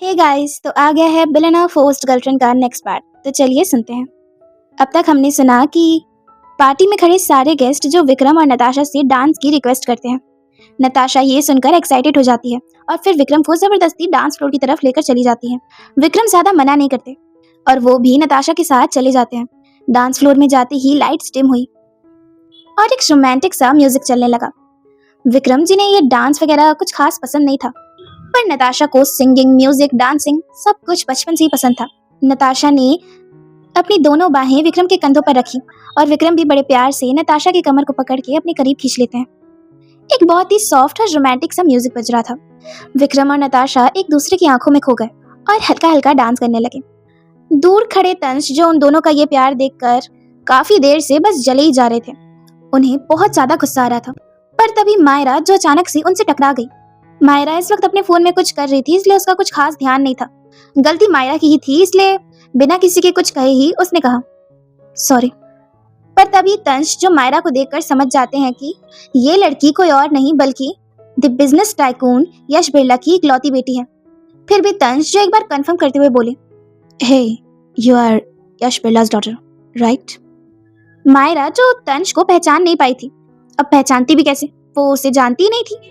Hey guys, तो आ गया है बिलन ऑफ होस्ट गर्लफ्रेंड का नेक्स्ट पार्ट। तो चलिए सुनते हैं। अब तक हमने सुना कि पार्टी में खड़े सारे गेस्ट जो विक्रम और नताशा से डांस की रिक्वेस्ट करते हैं। नताशा ये सुनकर एक्साइटेड हो जाती है और फिर विक्रम को जबरदस्ती डांस फ्लोर की तरफ लेकर चली जाती है। विक्रम ज्यादा मना नहीं करते और वो भी नताशा के साथ चले जाते हैं। डांस फ्लोर में जाते ही लाइट्स डिम हुई और एक रोमांटिक सा म्यूजिक चलने लगा। विक्रम जिन्हें ये डांस वगैरह कुछ खास पसंद नहीं था, पर नताशा को सिंगिंग, म्यूजिक, डांसिंग सब कुछ बचपन से ही पसंद था। नताशा ने अपनी दोनों बाहें विक्रम के कंधों पर रखी और विक्रम भी बड़े प्यार से नताशा की कमर को पकड़ के अपने करीब खींच लेते हैं। एक बहुत ही सॉफ्ट और रोमांटिक सा म्यूजिक बज रहा था। विक्रम और नताशा एक दूसरे की आंखों में खो गए और हल्का हल्का डांस करने लगे। दूर खड़े तंश जो उन दोनों का ये प्यार देखकर काफी देर से बस जले ही जा रहे थे, उन्हें बहुत ज्यादा गुस्सा आ रहा था। पर तभी मायरा जो अचानक से उनसे टकरा गई। मायरा इस वक्त अपने फोन में कुछ कर रही थी, इसलिए उसका कुछ खास ध्यान नहीं था। गलती मायरा की ही थी, इसलिए बिना किसी के कुछ कहे ही उसने कहा सॉरी। पर तभी तंश जो मायरा को देखकर समझ जाते हैं कि ये लड़की कोई और नहीं बल्कि द बिजनेस टाइकून यश बिरला की इकलौती बेटी है। फिर भी तंश जो एक बार कंफर्म करते हुए बोले, hey you are Yash Birla's daughter right? Myra जो तंश को पहचान नहीं पाई थी, अब पहचानती भी कैसे, वो उसे जानती ही नहीं थी।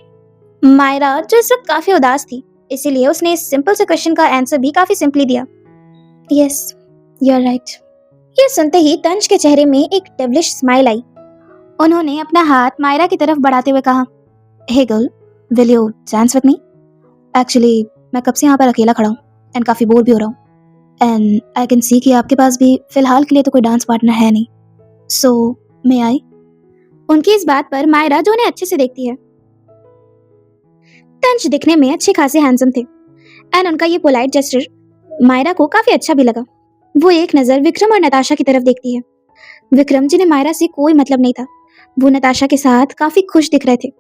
मायरा जो इस वक्त काफी उदास थी, इसीलिए उसने इस सिंपल से क्वेश्चन का आंसर भी काफी सिंपली दिया, यस यू आर राइट। ये सुनते ही तंश के चेहरे में एक डेविलिश स्माइल आई। उन्होंने अपना हाथ मायरा की तरफ बढ़ाते हुए कहा, hey girl, will you dance with me? Actually मैं कब से यहाँ पर अकेला खड़ा हूँ एंड काफी बोर भी हो रहा हूँ, एंड आई कैन सी कि आपके पास भी फिलहाल के लिए तो कोई डांस पार्टनर है नहीं, सो मे आई? उनकी इस बात पर मायरा जो उन्हें अच्छे से देखती है, तंश दिखने में अच्छे खासे हैंडसम थे एंड उनका ये पोलाइट जेस्चर मायरा को काफी अच्छा भी लगा। वो एक नजर विक्रम और नताशा की तरफ देखती है। विक्रम जिन्हें मायरा से कोई मतलब नहीं था, वो नताशा के साथ काफी खुश दिख रहे थे।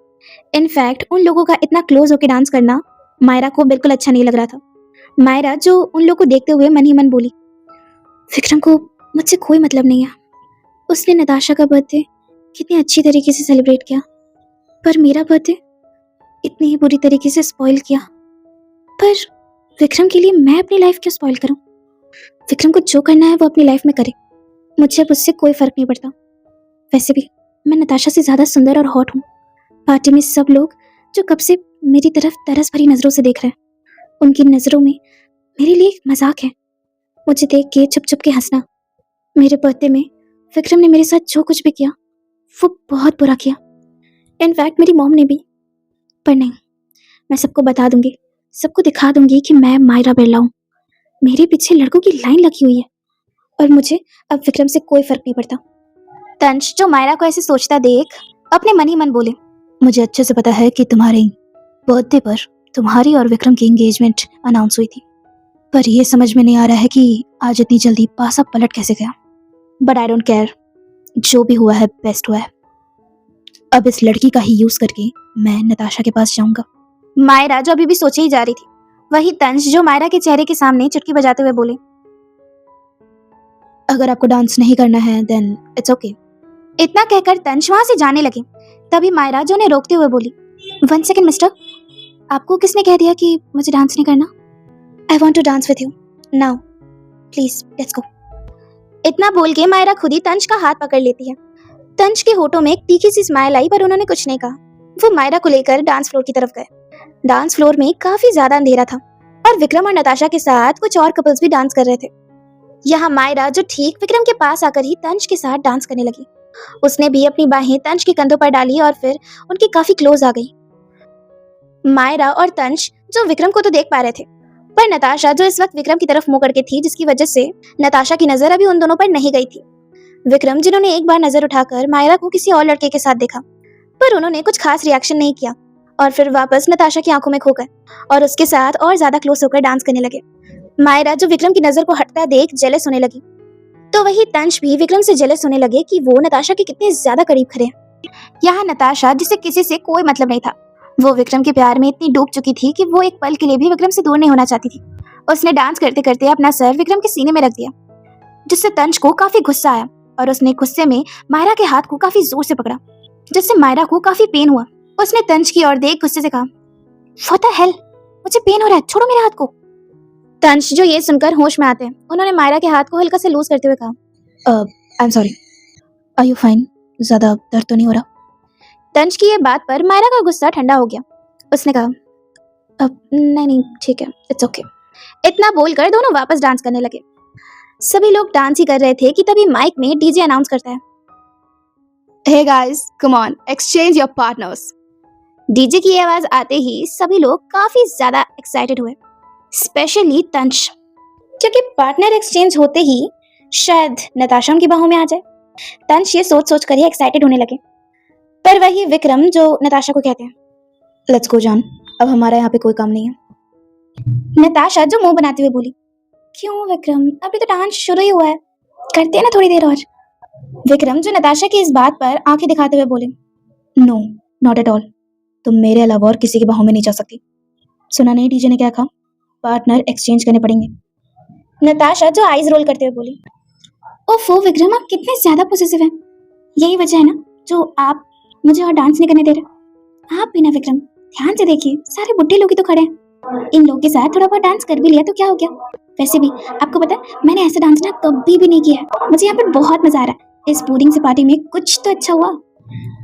इनफैक्ट उन लोगों का इतना क्लोज होकर डांस करना मायरा को बिल्कुल अच्छा नहीं लग रहा था। मायरा जो उन लोगों को देखते हुए मन ही मन बोली, विक्रम को मुझसे कोई मतलब नहीं है, उसने नताशा का बर्थडे कितनी अच्छी तरीके से सेलिब्रेट किया, पर मेरा बर्थडे इतनी ही बुरी तरीके से स्पॉइल किया। पर विक्रम के लिए मैं अपनी लाइफ क्यों स्पॉइल करूं? विक्रम को जो करना है वो अपनी लाइफ में करे, मुझे अब उससे कोई फर्क नहीं पड़ता। वैसे भी मैं नताशा से ज्यादा सुंदर और हॉट हूँ। पार्टी में सब लोग जो कब से मेरी तरफ तरस भरी नजरों से देख रहे हैं, उनकी नजरों में मेरे लिए एक मजाक है मुझे देख के चुप चुप के हंसना। मेरे बर्थडे में विक्रम ने मेरे साथ जो कुछ भी किया वो बहुत बुरा किया, इनफैक्ट मेरी मॉम ने भी। पर नहीं, मैं सबको बता दूंगी, सबको दिखा दूंगी कि मैं मायरा बिरला हूँ। मेरे पीछे लड़कों की लाइन लगी हुई है और मुझे अब विक्रम से कोई फर्क नहीं पड़ता। तंश जो मायरा को ऐसे सोचता देख अपने मन ही मन बोले, मुझे अच्छे से पता है कि तुम्हारे बर्थडे पर तुम्हारी और विक्रम की एंगेजमेंट अनाउंस हुई थी, पर यह समझ में नहीं आ रहा है कि आज इतनी जल्दी पासा पलट कैसे गया। बट आई डोंट केयर, जो भी हुआ है बेस्ट हुआ है। अब इस लड़की का ही यूज करके मैं नताशा के पास जाऊंगा। मायरा जो अभी भी सोचे ही जा रही थी, वही तंश जो मायरा के चेहरे के सामने चुटकी बजाते हुए बोले, अगर आपको डांस नहीं करना है देन इट्स ओके। इतना कहकर तंश वहां से जाने लगे। तभी मायरा जो उन्हें रोकते हुए बोली, 1 सेकेंड मिस्टर, आपको किसने कह दिया कि मुझे डांस नहीं करना? I want to dance with you now, please let's go. इतना बोल के मायरा खुद ही तंश का हाथ पकड़ लेती है। तंश के होठों में एक तीखी सी स्माइल आई, पर उन्होंने कुछ नहीं कहा। वो मायरा को लेकर डांस फ्लोर की तरफ गए। डांस फ्लोर में काफी ज्यादा अंधेरा था और विक्रम और नताशा के साथ कुछ और कपल्स भी डांस कर रहे थे। यहाँ मायरा जो ठीक विक्रम के पास आकर ही तंश के साथ डांस करने लगी। उसने भी अपनी बाहें तंश के कंधों पर डाली और फिर उनके काफी क्लोज आ गई। मायरा और तंश जो विक्रम को तो देख पा रहे थे, पर नताशा जो इस वक्त विक्रम की तरफ मुंह करके थी, जिसकी वजह से नताशा की नजर अभी उन दोनों पर नहीं गई थी। विक्रम जिन्होंने एक बार नजर उठाकर मायरा को किसी और लड़के के साथ देखा, पर उन्होंने कुछ खास रिएक्शन नहीं किया और फिर वापस नताशा की आंखों में खो गए और उसके साथ और ज्यादा क्लोज होकर डांस करने लगे। मायरा जो विक्रम की नजर को हटता देख जेलस होने लगी, तो वही तंश भी विक्रम से जेलस होने लगे कि वो नताशा के कितने ज्यादा करीब खड़े हैं। यहाँ नताशा जिसे किसी से कोई मतलब नहीं था, वो विक्रम के प्यार में इतनी डूब चुकी थी कि वो एक पल के लिए भी विक्रम से दूर नहीं होना चाहती थी। उसने डांस करते करते अपना सर विक्रम के सीने में रख दिया, जिससे तंश को काफी गुस्सा आया और उसने गुस्से में मायरा के हाथ को काफी जोर से पकड़ा, जिससे मायरा को काफी पेन हुआ। उसने तंश की ओर देख गुस्से से कहा, व्हाट द हेल, मुझे पेन हो रहा है, छोड़ो मेरे हाथ को। तंश जो ये सुनकर होश में आते हैं, उन्होंने मायरा के हाथ को हल्का से लूज करते हुए कहा, I am sorry, are you fine? ज्यादा दर्द तो नहीं हो रहा? तंश की ये बात पर मायरा का गुस्सा ठंडा हो गया। उसने कहा, अब नहीं ठीक है, इट्स ओके। इतना बोलकर दोनों वापस डांस करने लगे। सभी लोग डांस ही कर रहे थे कि तभी माइक में डीजे अनाउंस करता है, hey guys, come on, exchange your partners. DJ की आवाज आते ही सभी लोग काफी ज्यादा एक्साइटेड हुए, स्पेशली तंश, क्योंकि पार्टनर एक्सचेंज होते ही शायद नताशा उनकी बाहों में आ जाए। तंश ये सोच कर ही एक्साइटेड होने लगे। पर वही विक्रम जो नताशा को कहते हैं, लेट्स गो जान, अब हमारा यहाँ पे कोई काम नहीं है। नताशा जो मुंह बनाते हुए बोली, क्यों विक्रम, अभी तो डांस शुरू ही हुआ है, करते हैं ना थोड़ी देर और। विक्रम जो नताशा की इस बात पर आंखें दिखाते हुए बोले, नो नॉट एट ऑल, तुम मेरे अलावा और किसी की बाहों में नहीं जा सकती। सुना नहीं डीजे ने क्या कहा, पार्टनर एक्सचेंज करने पड़ेंगे। नताशा जो आईज रोल करते हुए बोली, ओफो विक्रम, आप कितने ज्यादा पॉसेसिव हैं। यही वजह है ना जो आप मुझे और डांस नहीं करने दे रहे। आप भी ना विक्रम, ध्यान से देखिए, सारे बुढ़े लोग ही तो खड़े हैं। इन लोग के साथ थोड़ा बहुत डांस कर भी लिया तो क्या हो गया। वैसे भी आपको पता है, मैंने ऐसा डांस ना कभी भी नहीं किया है। मुझे यहाँ पर बहुत मजा आ रहा है। इस बोरिंग से पार्टी में कुछ तो अच्छा हुआ।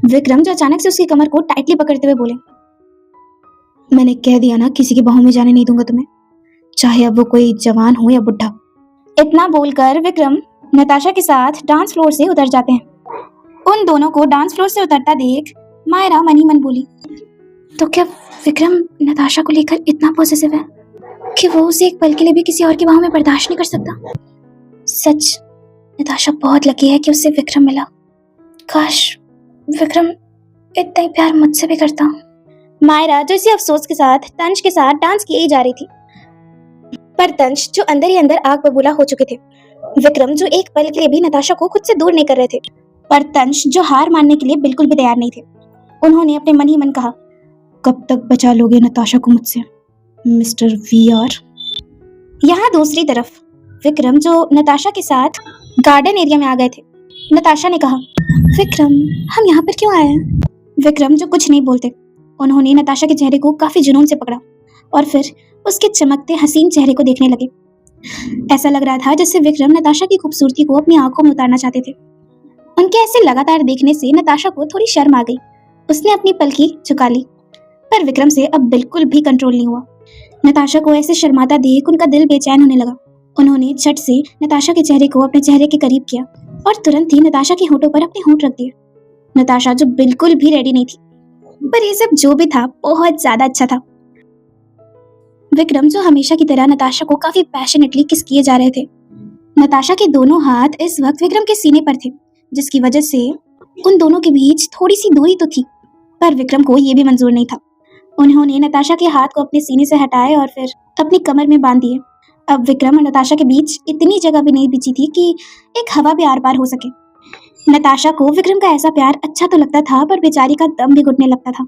विक्रम जो अचानक से उसकी कमर को टाइटली पकड़ते हुए बोले, मैंने कह दिया ना, किसी की बाहों में जाने नहीं दूंगा तुम्हें, चाहे अब वो कोई जवान हो या बुढ़ा। इतना बोलकर विक्रम नताशा के साथ डांस फ्लोर से उतर जाते हैं। उन दोनों को डांस फ्लोर से उतरता देख मायरा मन ही मन बोली, तो क्या विक्रम नताशा को लेकर इतना पॉसेसिव है कि वो उसे एक पल के लिए भी किसी और की बाहों में बर्दाश्त नहीं कर सकता। सच, नताशा बहुत लकी है कि उससे विक्रम मिला। काश विक्रम इतना ही प्यार मुझसे भी करता। मायरा जो इसी अफसोस के साथ तंश के साथ डांस किए ही जा रही थी, पर तंश जो अंदर ही अंदर आग बबूला हो चुके थे। विक्रम जो एक पल के लिए भी नताशा को खुद से दूर नहीं कर रहे थे, पर तंश जो हार मानने के लिए बिल्कुल भी तैयार नहीं थे। उन्होंने अपने मन ही मन कहा, कब तक बचा लोगे नताशा को मुझसे, मिस्टर वीआर। यहाँ दूसरी तरफ विक्रम जो नताशा के साथ गार्डन एरिया में आ गए थे। नताशा ने कहा, विक्रम हम यहाँ पर क्यों आए हैं? विक्रम जो कुछ नहीं बोलते, उन्होंने नताशा के चेहरे को काफी जुनून से पकड़ा और फिर उसके चमकते हसीन चेहरे को देखने लगे। ऐसा लग रहा था जैसे विक्रम नताशा की खूबसूरती को अपनी आंखों में उतारना चाहते थे। उनके ऐसे लगातार देखने से नताशा को थोड़ी शर्म आ गई। उसने अपनी पलकी झुका ली, पर विक्रम से अब बिल्कुल भी कंट्रोल नहीं हुआ। नताशा को ऐसे शर्माता देख उनका दिल बेचैन होने लगा। उन्होंने झट से नताशा के चेहरे को अपने चेहरे के करीब किया और तुरंत ही नताशा के होठों पर अपने होंठ रख दिए। नताशा जो बिल्कुल भी रेडी नहीं थी, पर ये सब जो भी था बहुत ज्यादा अच्छा था। विक्रम जो हमेशा की तरह नताशा को काफी पैशनेटली किस किए जा रहे थे। नताशा के दोनों हाथ इस वक्त विक्रम के सीने पर थे, जिसकी वजह से उन दोनों के बीच थोड़ी सी दूरी तो थी, पर विक्रम को ये भी मंजूर नहीं था। उन्होंने नताशा के हाथ को अपने सीने से हटाए और फिर अपनी कमर में बांध दिए। अब विक्रम और नताशा के बीच इतनी जगह भी नहीं बची थी कि एक हवा भी आर पार हो सके। नताशा को विक्रम का ऐसा प्यार अच्छा तो लगता था, पर बेचारी का दम भी घुटने लगता था।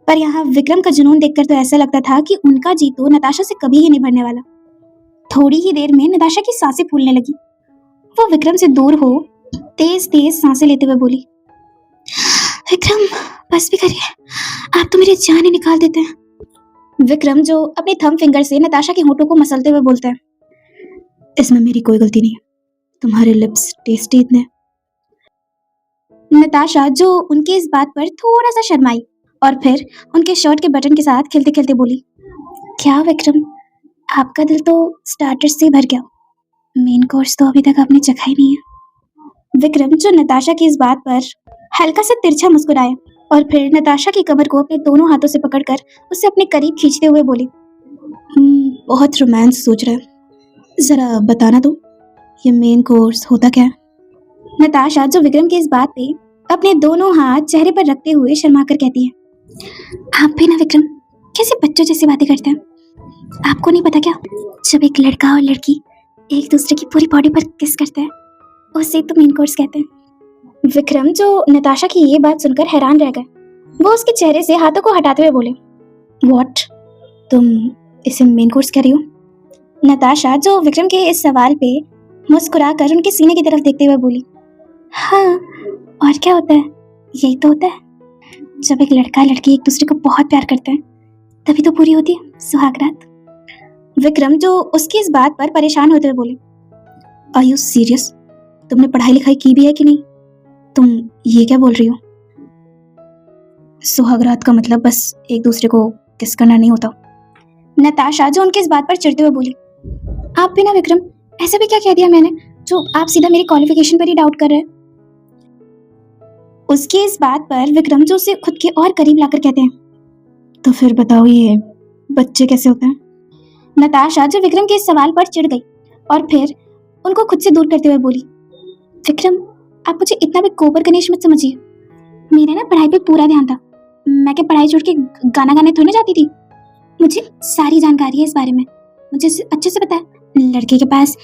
पर यहाँ विक्रम का जुनून देखकर तो ऐसा लगता था कि उनका जी तो नताशा से कभी ही नहीं भरने वाला। थोड़ी ही देर में नताशा की सांसें फूलने लगी। वो विक्रम से दूर हो तेज तेज सांसें लेते हुए बोली, विक्रम बस भी करिए, आप तो मेरी जान ही निकाल देते हैं। विक्रम जो अपने थंब फिंगर से नताशा के होठों को मसलते हुए बोलता है, इसमें मेरी कोई गलती नहीं है, तुम्हारे लिप्स टेस्टी इतने। नताशा जो उनके इस बात पर थोड़ा सा शर्माई और फिर उनके शर्ट के बटन के साथ खिलते खिलते बोली, क्या विक्रम, आपका दिल तो स्टार्टर से भर गया, मेन कोर्स तो अभी तक आपने चखा ही नहीं है। विक्रम जो नताशा की इस बात पर हल्का सा तिरछा मुस्कुराए और फिर नताशा की कमर को अपने दोनों हाथों से पकड़कर उसे अपने करीब खींचते हुए बोली, बहुत रोमांस सोच रहा है, जरा बताना तो, ये मेन कोर्स होता क्या है? नताशा जो विक्रम की इस बात पे अपने दोनों हाथ चेहरे पर रखते हुए शर्मा कर कहती है, आप भी ना विक्रम कैसे बच्चों जैसी बातें करते हैं, आपको नहीं पता क्या, जब एक लड़का और लड़की एक दूसरे की पूरी बॉडी पर किस करते हैं उसे तो मेन कोर्स कहते हैं। विक्रम जो नताशा की ये बात सुनकर हैरान रह गए। वो उसके चेहरे से हाथों को हटाते हुए बोले, व्हाट, तुम इसे मेन कोर्स कह रही हो? नताशा जो विक्रम के इस सवाल पे मुस्कुराकर उनके सीने की तरफ देखते हुए बोली, हाँ और क्या होता है, यही तो होता है, जब एक लड़का लड़की एक दूसरे को बहुत प्यार करते हैं तभी तो पूरी होती है सुहाग रात। विक्रम जो उसकी इस बात पर परेशान होते हुए बोले, आर यू सीरियस? तुमने पढ़ाई लिखाई की भी है कि नहीं? तुम ये क्या बोल रही हो? सुहागरात का मतलब बस एक दूसरे को किस करना नहीं होता। नताशा जो उनकी इस बात पर चिढ़ते हुए बोली, आप भी ना विक्रम, ऐसा भी क्या कह दिया मैंने जो आप सीधा मेरी क्वालिफिकेशन पर ही डाउट कर रहे हैं? उसकी इस बात पर विक्रम जो उसे खुद के और करीब लाकर कहते हैं, तो फिर बताओ ये बच्चे कैसे होते हैं? नताशा जो विक्रम के इस सवाल पर चिढ़ गई और फिर उनको खुद से दूर करते हुए बोली, विक्रम आप मुझे इतना भी गोबर गणेश मत समझिए। मेरा ना पढ़ाई पे पूरा ध्यान था। मैं क्या पढ़ाई छोड़ के गाना गाने थोड़ी ना जाती थी। मुझे सारी जानकारी है इस बारे में। मुझे अच्छे से पता है लड़के के पास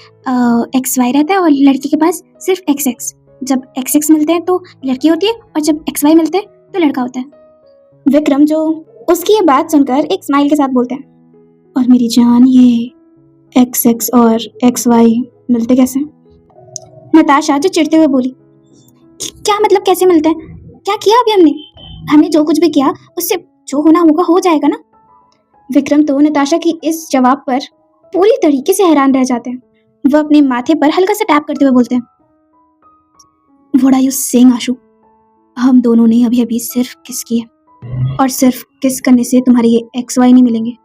एक्स वाई रहता है और लड़की के पास सिर्फ एक्स एक्स। जब एक्स एक्स मिलते हैं तो लड़की होती है और जब एक्स वाई मिलते हैं तो लड़का होता है। विक्रम जो उसकी ये बात सुनकर एक स्माइल के साथ बोलते हैं, और मेरी जान ये एक्स एक्स और एक्स वाई मिलते कैसे? नताशा जो चिढ़ते हुए बोली, क्या मतलब कैसे मिलते हैं? क्या किया अभी हमने जो कुछ भी किया उससे जो होना होगा हो जाएगा ना। विक्रम तो नताशा की इस जवाब पर पूरी तरीके से हैरान रह जाते हैं। वह अपने माथे पर हल्का सा टैप करते हुए बोलते हैं, व्हाट आर यू सेइंग आशु? हम दोनों ने अभी अभी सिर्फ किस किया और सिर्फ किस करने से तुम्हारे ये एक्स वाई नहीं मिलेंगे।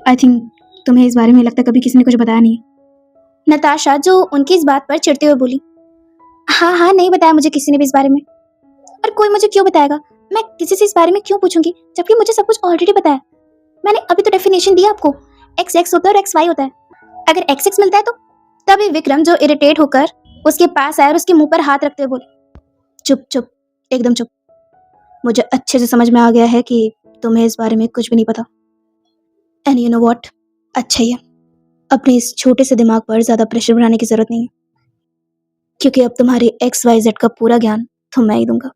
आई थिंक तुम्हें इस बारे में लगता कभी किसी ने कुछ बताया नहीं। नताशा जो उनकी इस बात पर चिढ़ते हुए बोली, हाँ नहीं बताया मुझे किसी ने भी इस बारे में। और कोई मुझे क्यों बताएगा? मैं किसी से इस बारे में क्यों पूछूंगी जबकि मुझे सब कुछ ऑलरेडी पता है। मैंने अभी तो डेफिनेशन दिया आपको, एक्स एक्स होता है और एक्स वाई होता है। अगर एक्स एक्स मिलता है तो तभी विक्रम जो इरिटेट होकर उसके पास आया और उसके मुंह पर हाथ रखते हुए बोले, चुप चुप एकदम चुप। मुझे अच्छे से समझ में आ गया है कि तुम्हें इस बारे में कुछ भी नहीं पता। एंड यू नो व्हाट, अच्छा ही है। अपने इस छोटे से दिमाग पर ज्यादा प्रेशर बनाने की जरूरत नहीं है, क्योंकि अब तुम्हारे एक्स वाई जेड का पूरा ज्ञान तो मैं ही दूंगा।